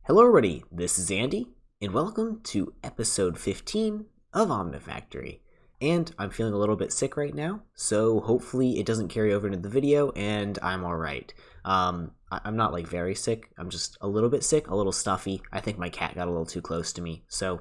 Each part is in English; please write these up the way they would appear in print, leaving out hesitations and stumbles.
Hello everybody, this is Andy, and welcome to episode 15 of Omnifactory. And I'm feeling a little bit sick right now, so hopefully it doesn't carry over into the video and I'm alright. I'm not like very sick, I'm just a little bit sick, a little stuffy. I think my cat got a little too close to me, so,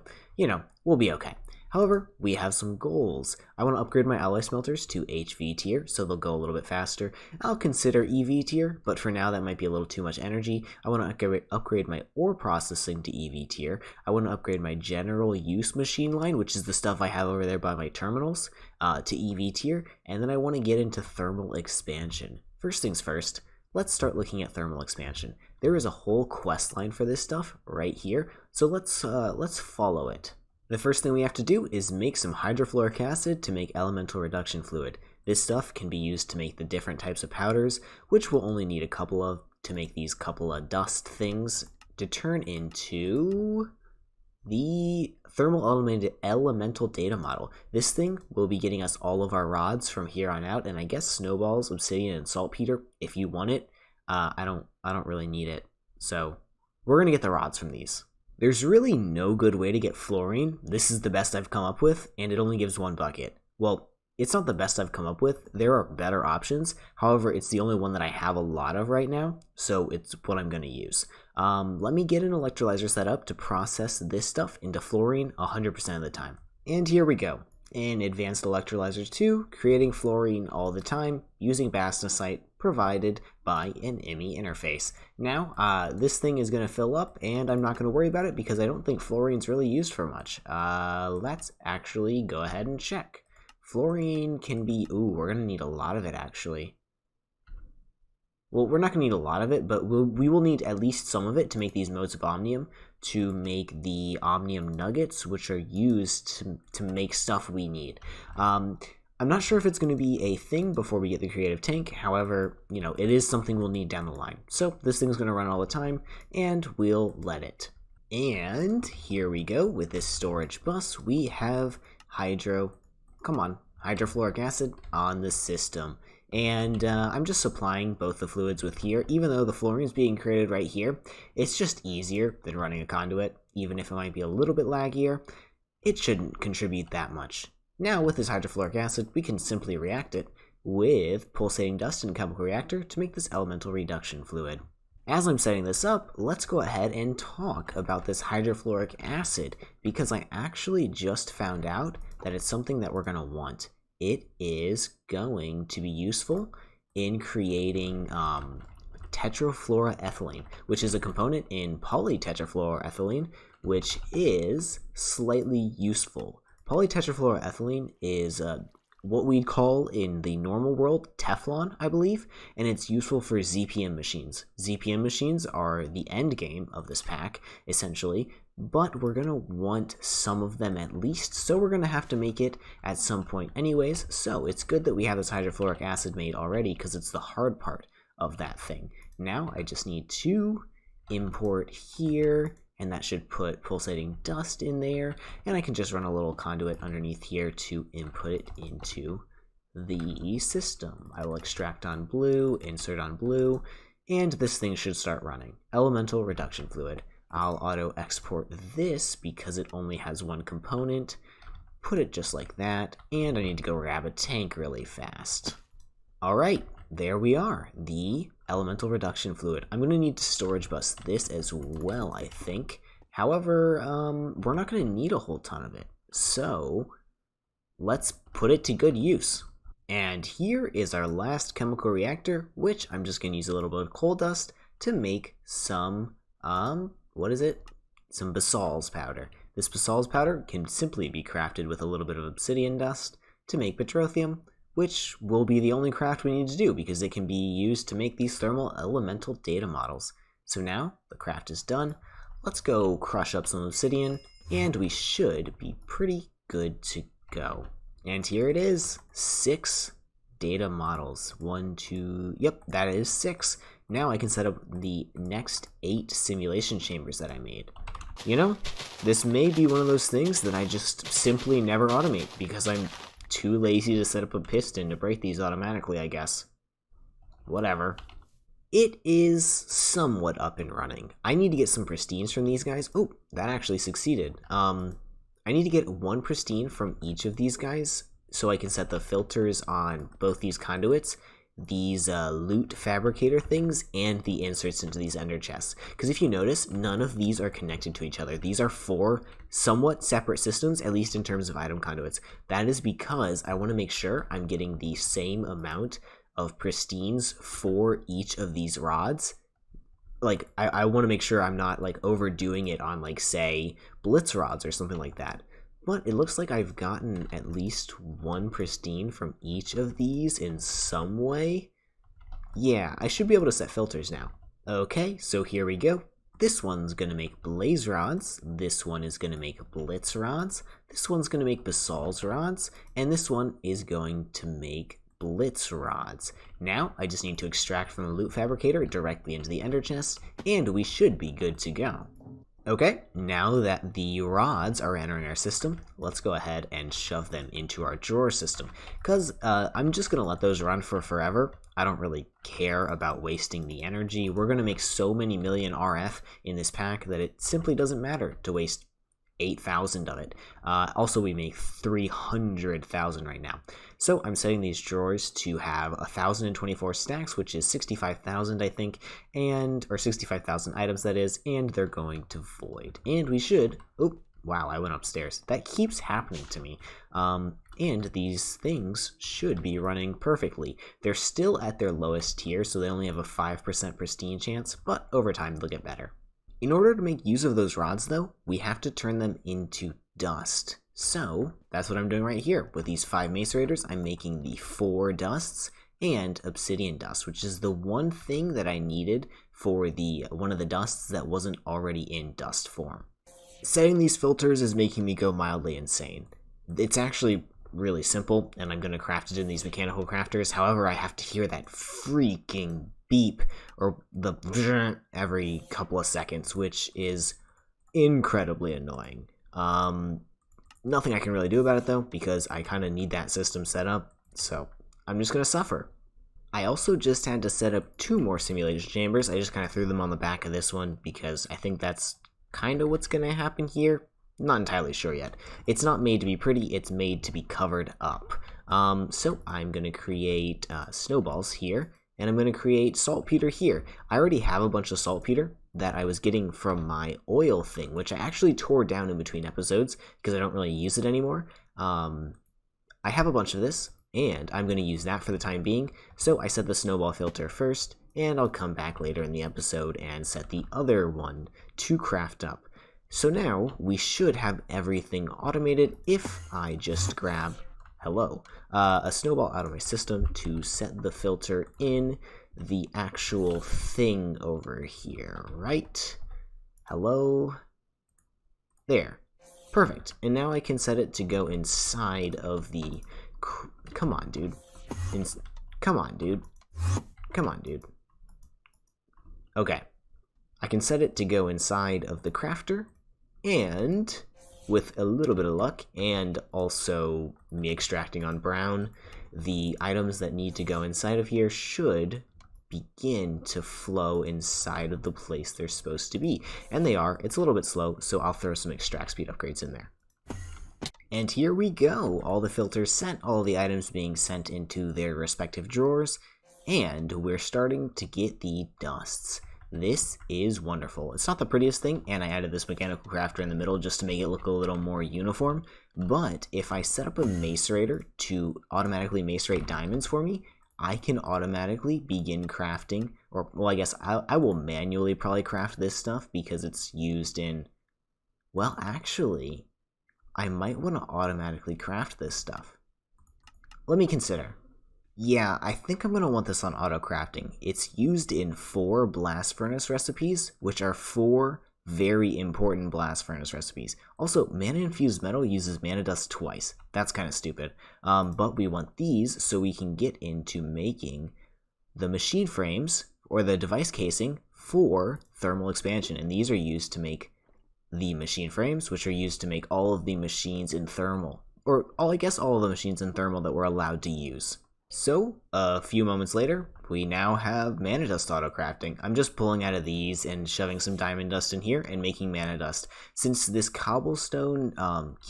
we'll be okay. However, we have some goals. I want to upgrade my alloy smelters to HV tier, so they'll go a little bit faster. I'll consider EV tier, but for now that might be a little too much energy. I want to upgrade my ore processing to EV tier. I want to upgrade my general use machine line, which is the stuff I have over there by my terminals, to EV tier. And then I want to get into thermal expansion. First things first, let's start looking at thermal expansion. There is a whole quest line for this stuff right here, so let's follow it. The first thing we have to do is make some hydrofluoric acid to make elemental reduction fluid. This stuff can be used to make the different types of powders, which we'll only need a couple of to make these couple of dust things to turn into the thermal elemental data model. This thing will be getting us all of our rods from here on out, and I guess snowballs, obsidian, and saltpeter if you want it. I don't really need it, so we're gonna get the rods from these. There's really no good way to get fluorine. This is the best I've come up with, and it only gives one bucket. Well, it's not the best I've come up with. There are better options. However, it's the only one that I have a lot of right now, so it's what I'm going to use. Let me get an electrolyzer set up to process this stuff into fluorine 100% of the time. And here we go. In Advanced Electrolyzers 2, creating fluorine all the time using bastnasite provided by an IMI interface. Now, this thing is going to fill up, and I'm not going to worry about it because I don't think fluorine's really used for much. Let's actually go ahead and check. Fluorine can be... Ooh, we're going to need a lot of it, actually. Well, we're not going to need a lot of it, but we will need at least some of it to make these modes of omnium, to make the omnium nuggets, which are used to make stuff we need. I'm not sure if it's going to be a thing before we get the creative tank. However, it is something we'll need down the line. So this thing's going to run all the time, and we'll let it. And here we go. With this storage bus, we have hydrofluoric acid on the system. And I'm just supplying both the fluids with here. Even though the fluorine is being created right here, it's just easier than running a conduit. Even if it might be a little bit laggier, it shouldn't contribute that much. Now with this hydrofluoric acid, we can simply react it with pulsating dust in a chemical reactor to make this elemental reduction fluid. As I'm setting this up, let's go ahead and talk about this hydrofluoric acid, because I actually just found out that it's something that we're going to want. It is going to be useful in creating tetrafluoroethylene, which is a component in polytetrafluoroethylene, which is slightly useful. Polytetrafluoroethylene is what we'd call in the normal world Teflon, I believe, and it's useful for ZPM machines. ZPM machines are the end game of this pack, essentially, but we're going to want some of them at least, so we're going to have to make it at some point anyways, so it's good that we have this hydrofluoric acid made already, because it's the hard part of that thing. Now I just need to import here, and that should put pulsating dust in there, and I can just run a little conduit underneath here to input it into the system. I will extract on blue, insert on blue, and this thing should start running. Elemental reduction fluid. I'll auto export this because it only has one component. Put it just like that, and I need to go grab a tank really fast. Alright, there we are, the elemental reduction fluid. I'm going to need to storage bus this as well, I think. However, we're not going to need a whole ton of it, so let's put it to good use. And here is our last chemical reactor, which I'm just going to use a little bit of coal dust to make some, some basalts powder. This basalts powder can simply be crafted with a little bit of obsidian dust to make petrothium, which will be the only craft we need to do because it can be used to make these thermal elemental data models. So now the craft is done. Let's go crush up some obsidian, and we should be pretty good to go. And here it is, 6 data models. 1, 2, yep, that is 6. Now I can set up the next 8 simulation chambers that I made. This may be one of those things that I just simply never automate because I'm too lazy to set up a piston to break these automatically, I guess. Whatever. It is somewhat up and running. I need to get some pristines from these guys. Oh, that actually succeeded. I need to get one pristine from each of these guys so I can set the filters on both these conduits, these loot fabricator things, and the inserts into these ender chests. Because if you notice, none of these are connected to each other. These are four somewhat separate systems, at least in terms of item conduits. That is because I want to make sure I'm getting the same amount of pristines for each of these rods. Like, I want to make sure I'm not, like, overdoing it on, like, say, blitz rods or something like that. But it looks like I've gotten at least one pristine from each of these in some way. Yeah, I should be able to set filters now. Okay, so here we go. This one's going to make blaze rods, this one is going to make blitz rods, this one's going to make basalt rods, and this one is going to make blitz rods. Now I just need to extract from the loot fabricator directly into the ender chest, and we should be good to go. Okay, now that the rods are entering our system, let's go ahead and shove them into our drawer system, because I'm just going to let those run for forever. I don't really care about wasting the energy. We're going to make so many million RF in this pack that it simply doesn't matter to waste 8,000 of it. Also, we make 300,000 right now. So I'm setting these drawers to have 1,024 stacks, which is 65,000, I think, or 65,000 items, that is, and they're going to void. And we should, oh, wow, I went upstairs. That keeps happening to me. And these things should be running perfectly. They're still at their lowest tier, so they only have a 5% pristine chance, but over time they'll get better. In order to make use of those rods, though, we have to turn them into dust. So that's what I'm doing right here. With these 5 macerators, I'm making the 4 dusts and obsidian dust, which is the one thing that I needed for the one of the dusts that wasn't already in dust form. Setting these filters is making me go mildly insane. It's actually really simple, and I'm going to craft it in these mechanical crafters. However, I have to hear that freaking beep or the brrrr every couple of seconds, which is incredibly annoying. Nothing I can really do about it though, because I kind of need that system set up, so I'm just going to suffer. I also just had to set up 2 more simulation chambers. I just kind of threw them on the back of this one because I think that's kind of what's going to happen here. Not entirely sure yet. It's not made to be pretty, it's made to be covered up. So I'm going to create snowballs here, and I'm going to create saltpeter here. I already have a bunch of saltpeter that I was getting from my oil thing, which I actually tore down in between episodes because I don't really use it anymore. I have a bunch of this, and I'm going to use that for the time being. So I set the snowball filter first, and I'll come back later in the episode and set the other one to craft up. So now we should have everything automated if I just grab, a snowball out of my system to set the filter in the actual thing over here, right? Hello? There. Perfect. And now I can set it to go inside of the... Come on, dude. Come on, dude. Come on, dude. Okay. I can set it to go inside of the crafter, and with a little bit of luck, and also me extracting on brown, the items that need to go inside of here should begin to flow inside of the place they're supposed to be. And they are. It's a little bit slow, so I'll throw some extract speed upgrades in there. And here we go. All the filters set, all the items being sent into their respective drawers, and we're starting to get the dusts. This is wonderful. It's not the prettiest thing, and I added this mechanical crafter in the middle just to make it look a little more uniform, but if I set up a macerator to automatically macerate diamonds for me, I can automatically begin crafting, or, well, I guess I will manually probably craft this stuff because it's used in, well, actually, I might want to automatically craft this stuff. Let me consider. Yeah, I think I'm going to want this on auto crafting. It's used in 4 blast furnace recipes, which are 4 very important blast furnace recipes. Also, mana infused metal uses mana dust twice. That's kind of stupid. But we want these so we can get into making the machine frames or the device casing for thermal expansion. And these are used to make the machine frames, which are used to make all of the machines in thermal. Or, I guess all of the machines in thermal that we're allowed to use. So, a few moments later, we now have mana dust auto crafting. I'm just pulling out of these and shoving some diamond dust in here and making mana dust. Since this cobblestone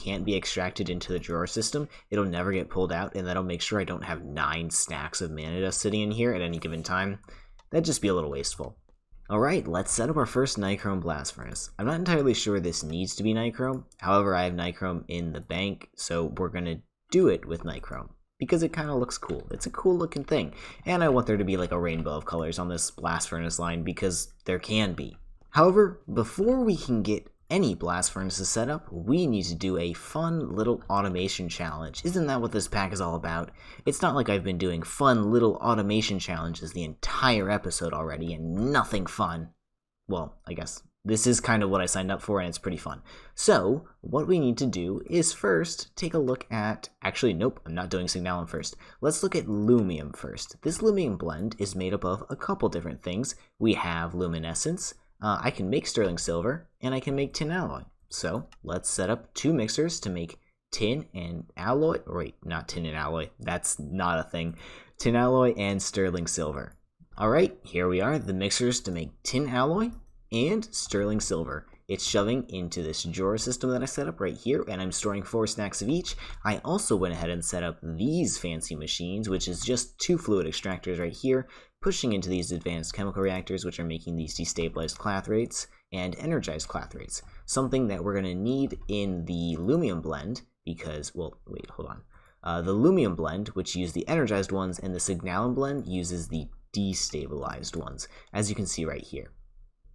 can't be extracted into the drawer system, it'll never get pulled out, and that'll make sure I don't have 9 stacks of mana dust sitting in here at any given time. That'd just be a little wasteful. Alright, let's set up our first Nichrome blast furnace. I'm not entirely sure this needs to be Nichrome, however I have Nichrome in the bank, so we're going to do it with Nichrome. Because it kind of looks cool. It's a cool looking thing. And I want there to be like a rainbow of colors on this blast furnace line because there can be. However, before we can get any blast furnaces set up, we need to do a fun little automation challenge. Isn't that what this pack is all about? It's not like I've been doing fun little automation challenges the entire episode already and nothing fun. Well, I guess this is kind of what I signed up for, and it's pretty fun. So, what we need to do is first take a look at... Actually, nope, I'm not doing Signalum first. Let's look at Lumium first. This Lumium blend is made up of a couple different things. We have Luminescence, I can make Sterling Silver, and I can make Tin Alloy. So, let's set up 2 mixers to make Tin and Alloy... Or wait, not Tin and Alloy. That's not a thing. Tin Alloy and Sterling Silver. Alright, here we are, the mixers to make Tin Alloy and Sterling Silver. It's shoving into this drawer system that I set up right here, and I'm storing 4 stacks of each. I also went ahead and set up these fancy machines, which is just 2 fluid extractors right here, pushing into these advanced chemical reactors, which are making these destabilized clathrates and energized clathrates. Something that we're going to need in the Lumium blend, because, well, wait, hold on. The Lumium blend, which uses the energized ones, and the Signalum blend uses the destabilized ones, as you can see right here.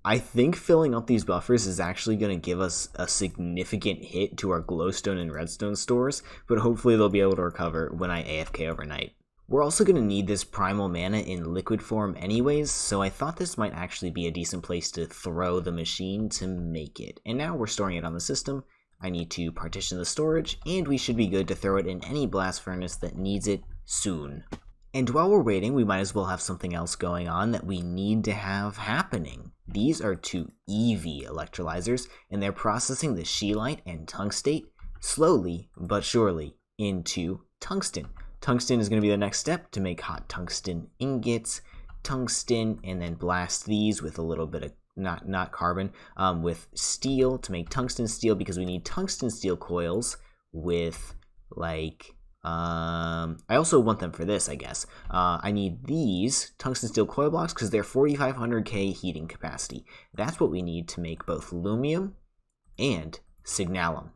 I think filling up these buffers is actually going to give us a significant hit to our glowstone and redstone stores, but hopefully they'll be able to recover when I AFK overnight. We're also going to need this primal mana in liquid form anyways, so I thought this might actually be a decent place to throw the machine to make it. And now we're storing it on the system. I need to partition the storage, and we should be good to throw it in any blast furnace that needs it soon. And while we're waiting, we might as well have something else going on that we need to have happening. These are 2 EV electrolyzers, and they're processing the scheelite and tungstate slowly but surely into tungsten. Tungsten is going to be the next step to make hot tungsten ingots, tungsten, and then blast these with a little bit of, not carbon, with steel to make tungsten steel, because we need tungsten steel coils with, like... I also want them for this, I guess. I need these tungsten steel coil blocks because they're 4,500k heating capacity. That's what we need to make both Lumium and Signalum.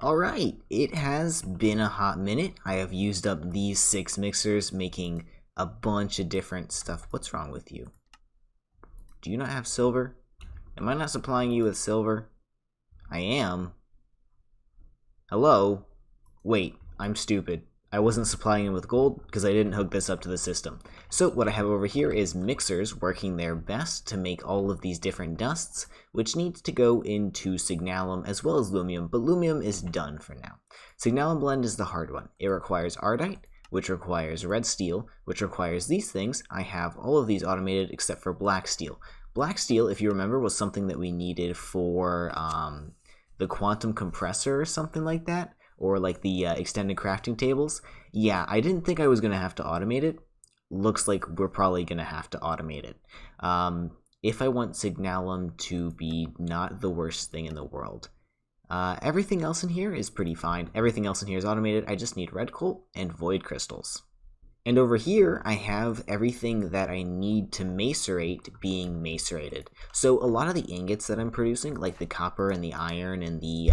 Alright, it has been a hot minute. I have used up these 6 mixers, making a bunch of different stuff. What's wrong with you? Do you not have silver? Am I not supplying you with silver? I am. Hello? Wait. I'm stupid. I wasn't supplying him with gold because I didn't hook this up to the system. So what I have over here is mixers working their best to make all of these different dusts, which needs to go into Signalum as well as Lumium, but Lumium is done for now. Signalum blend is the hard one. It requires Ardite, which requires red steel, which requires these things. I have all of these automated except for black steel. Black steel, if you remember, was something that we needed for the quantum compressor or something like that. Or like the extended crafting tables. Yeah, I didn't think I was going to have to automate it. Looks like we're probably going to have to automate it. If I want Signalum to be not the worst thing in the world. Everything else in here is pretty fine. Everything else in here is automated. I just need red coal and void crystals. And over here, I have everything that I need to macerate being macerated. So a lot of the ingots that I'm producing, like the copper and the iron and the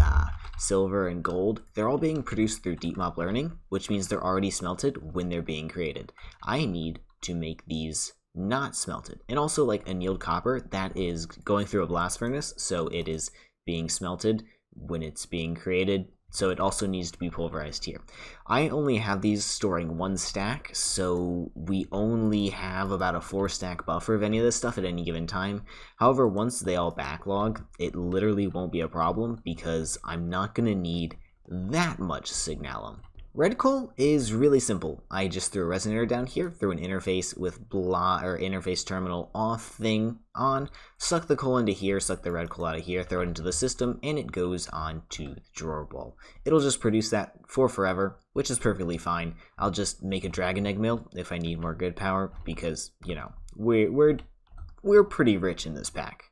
silver and gold, they're all being produced through deep mob learning, which means they're already smelted when they're being created. I need to make these not smelted. And also like annealed copper, that is going through a blast furnace, so it is being smelted when it's being created. So it also needs to be pulverized here. I only have these storing 1 stack, so we only have about a 4 stack buffer of any of this stuff at any given time. However, once they all backlog, it literally won't be a problem because I'm not going to need that much Signalum. Red coal is really simple. I just threw a resonator down here, threw an interface with interface terminal off thing on, suck the coal into here, suck the red coal out of here, throw it into the system, and it goes on to the drawer wall. It'll just produce that for forever, which is perfectly fine. I'll just make a dragon egg mill if I need more grid power, because, you know, we're pretty rich in this pack.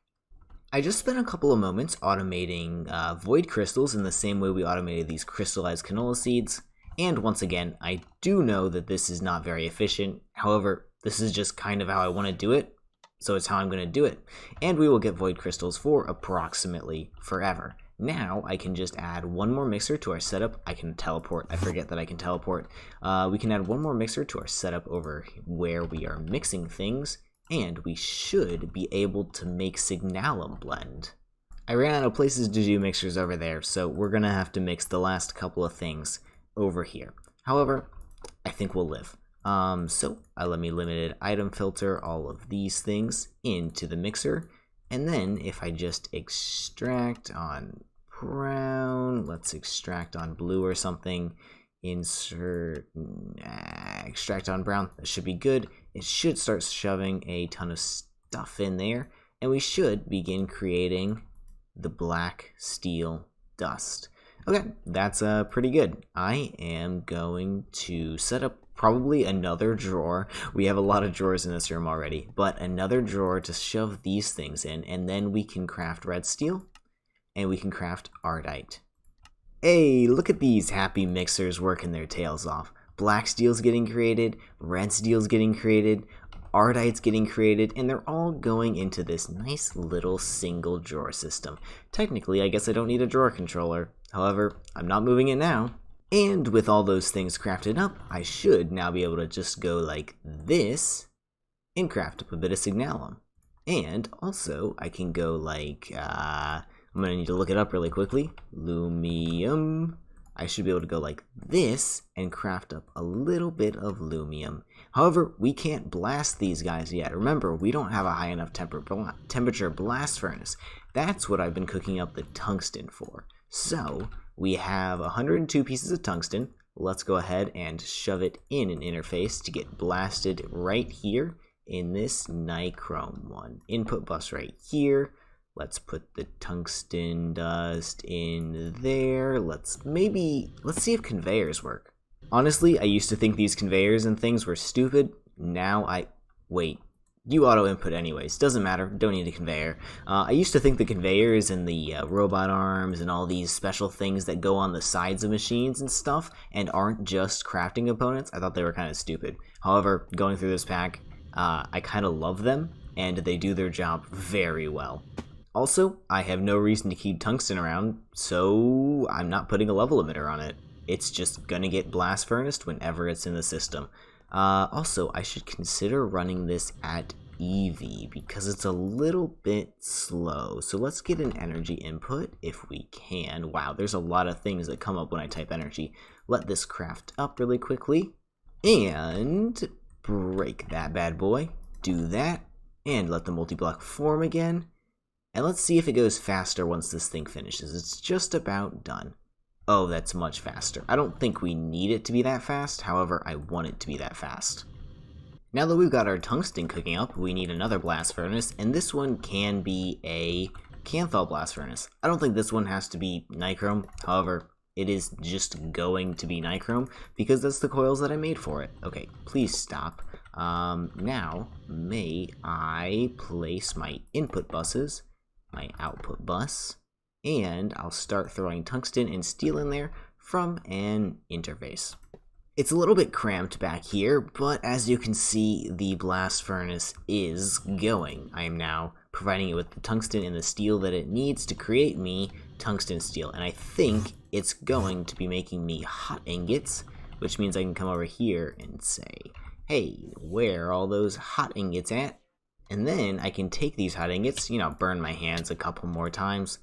I just spent a couple of moments automating void crystals in the same way we automated these crystallized canola seeds. And once again, I do know that this is not very efficient. However, this is just kind of how I want to do it, so it's how I'm going to do it. And we will get void crystals for approximately forever. Now I can just add one more mixer to our setup. I can teleport. I forget that I can teleport. We can add one more mixer to our setup over where we are mixing things, and we should be able to make Signalum blend. I ran out of places to do mixers over there, so we're going to have to mix the last couple of things over here. However, I think we'll live. So let me limited item filter all of these things into the mixer, and then if I just extract on brown, let's extract on blue or something, insert extract on brown, that should be good. It should start shoving a ton of stuff in there, and we should begin creating the black steel dust. Okay, that's pretty good. I am going to set up probably another drawer. We have a lot of drawers in this room already, but another drawer to shove these things in, and then we can craft red steel, and we can craft ardite. Hey, look at these happy mixers working their tails off. Black steel's getting created, red steel's getting created, ardite's getting created, and they're all going into this nice little single drawer system. Technically, I guess I don't need a drawer controller. However, I'm not moving it now. And with all those things crafted up, I should now be able to just go like this and craft up a bit of Signalum. And also, I can go like, I'm going to need to look it up really quickly. Lumium. I should be able to go like this and craft up a little bit of lumium. However, we can't blast these guys yet. Remember, we don't have a high enough temperature blast furnace. That's what I've been cooking up the tungsten for. So, we have 102 pieces of tungsten. Let's go ahead and shove it in an interface to get blasted right here in this nichrome one. Input bus right here. Let's put the tungsten dust in there. Let's see if conveyors work. Honestly, I used to think these conveyors and things were stupid. Now wait. You auto input anyways, doesn't matter, don't need a conveyor. I used to think the conveyors and the robot arms and all these special things that go on the sides of machines and stuff and aren't just crafting components, I thought they were kind of stupid. However, going through this pack, I kind of love them, and they do their job very well. Also, I have no reason to keep tungsten around, so I'm not putting a level limiter on it. It's just gonna get blast furnace whenever it's in the system. Also, I should consider running this at EV because it's a little bit slow. So let's get an energy input if we can. Wow, there's a lot of things that come up when I type energy. Let this craft up really quickly and break that bad boy. Do that and let the multi-block form again. And let's see if it goes faster once this thing finishes. It's just about done. Oh, that's much faster. I don't think we need it to be that fast, however, I want it to be that fast. Now that we've got our tungsten cooking up, we need another blast furnace, and this one can be a Canthal blast furnace. I don't think this one has to be nichrome, however, it is just going to be nichrome, because that's the coils that I made for it. Okay, please stop. Now, may I place my input buses, my output bus, and I'll start throwing tungsten and steel in there from an interface. It's a little bit cramped back here, but as you can see, the blast furnace is going. I am now providing it with the tungsten and the steel that it needs to create me tungsten steel, and I think it's going to be making me hot ingots, which means I can come over here and say, hey, where are all those hot ingots at? And then I can take these hot ingots, burn my hands a couple more times,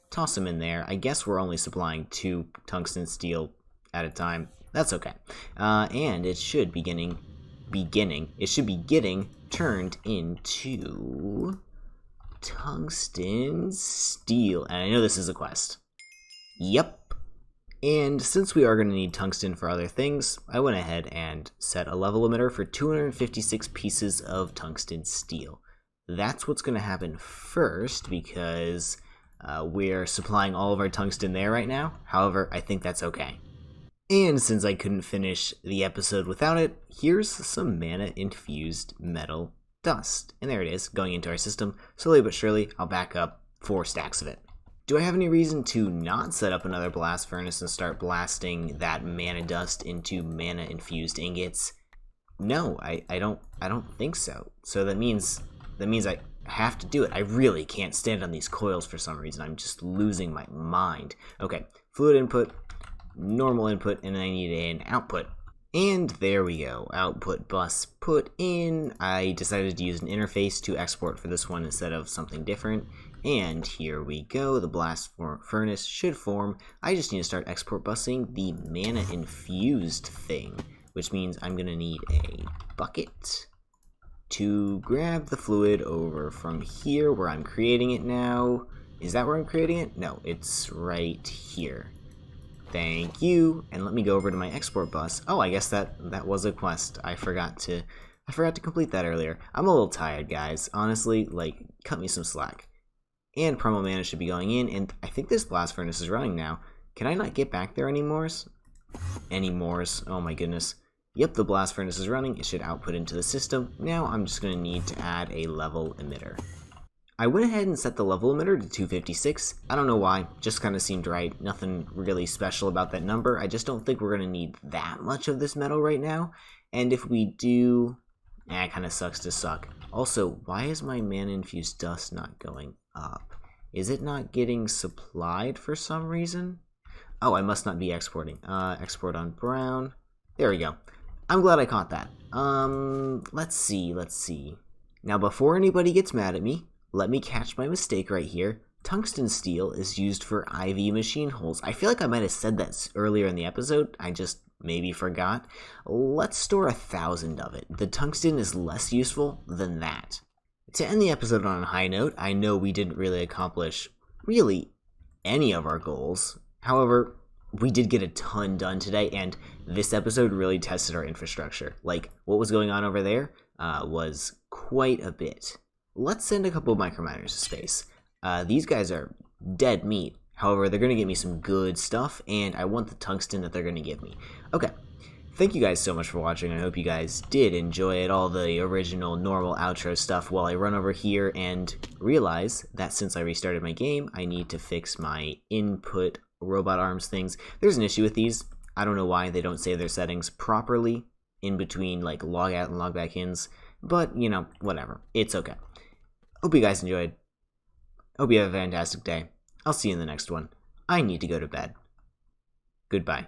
toss them in there. I guess we're only supplying 2 tungsten steel at a time. That's okay. And it should be getting turned into tungsten steel. And I know this is a quest. Yep. And since we are going to need tungsten for other things, I went ahead and set a level emitter for 256 pieces of tungsten steel. That's what's going to happen first because we're supplying all of our tungsten there right now. However, I think that's okay. And since I couldn't finish the episode without it, here's some mana-infused metal dust. And there it is, going into our system. Slowly but surely, I'll back up 4 stacks of it. Do I have any reason to not set up another blast furnace and start blasting that mana dust into mana-infused ingots? No, I don't think so. So that means I have to do it. I really can't stand on these coils for some reason. I'm just losing my mind. Okay, fluid input, normal input, and I need an output. And there we go, output bus put in. I decided to use an interface to export for this one instead of something different. And here we go, the blast furnace should form. I just need to start export busing the mana infused thing, which means I'm gonna need a bucket to grab the fluid over from here where I'm creating it now. Is that where I'm creating it? No, it's right here. Thank you. And let me go over to my export bus. Oh, I guess that was a quest. I forgot to complete that earlier. I'm a little tired, guys. Honestly, like, cut me some slack. And promo mana should be going in, and I think this blast furnace is running now. Can I not get back there anymore? Oh my goodness. Yep, the blast furnace is running. It should output into the system. Now I'm just going to need to add a level emitter. I went ahead and set the level emitter to 256. I don't know why, just kind of seemed right. Nothing really special about that number. I just don't think we're going to need that much of this metal right now. And if we do, it kind of sucks to suck. Also, why is my mana-infused dust not going up? Is it not getting supplied for some reason? Oh, I must not be exporting. Export on brown. There we go. I'm glad I caught that. Let's see. Now, before anybody gets mad at me, let me catch my mistake right here. Tungsten steel is used for IV machine holes. I feel like I might have said that earlier in the episode. I just maybe forgot. Let's store 1,000 of it. The tungsten is less useful than that. To end the episode on a high note, I know we didn't really accomplish any of our goals. However, we did get a ton done today, and this episode really tested our infrastructure. Like, what was going on over there was quite a bit. Let's send a couple of microminers to space. These guys are dead meat. However, they're going to give me some good stuff, and I want the tungsten that they're going to give me. Okay, thank you guys so much for watching. I hope you guys did enjoy it, all the original normal outro stuff, while I run over here and realize that since I restarted my game, I need to fix my input robot arms things. There's an issue with these. I don't know why they don't save their settings properly in between like log out and log back ins, but you know, whatever. It's okay. Hope you guys enjoyed. Hope you have a fantastic day. I'll see you in the next one. I need to go to bed. Goodbye.